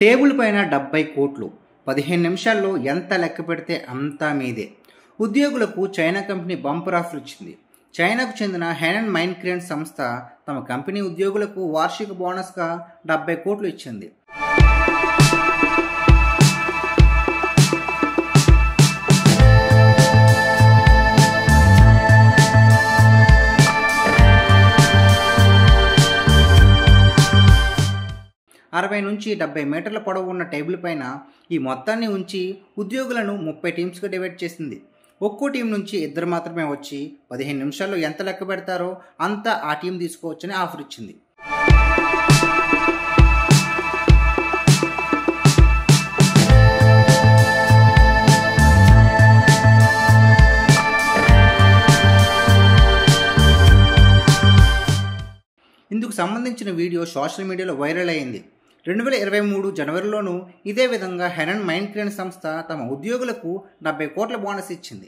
Table పైన 70 కోట్లు 15 నిమిషాల్లో ఎంత లెక్క పెడితే అంతా మీదే. ఉద్యోగులకు చైనా కంపెనీ బంపర్ ఆఫర్ ఇచ్చింది. చైనాకు చెందిన హెనన్ మైన్క్రేన్ సంస్థ తమ కంపెనీ ఉద్యోగులకు వార్షిక బోనస్గా 70 కోట్లు ఇచ్చింది. అరవై నుంచి 70 మీటర్ల పొడవు ఉన్న టేబుల్ పైన ఈ మొత్తాన్ని ఉంచి ఉద్యోగులను 30 టీమ్స్గా డివైడ్ చేసింది. ఒక్కో టీం నుంచి ఇద్దరు మాత్రమే వచ్చి 15 నిమిషాల్లో ఎంత లెక్క పెడతారో అంతా ఆ టీం తీసుకోవచ్చని ఆఫర్ ఇచ్చింది. ఇందుకు సంబంధించిన వీడియో సోషల్ మీడియాలో వైరల్ అయింది. 2023 జనవరిలోనూ ఇదే విధంగా హెనన్ మైన్క్రేన్ సంస్థ తమ ఉద్యోగులకు 70 కోట్ల బోనస్ ఇచ్చింది.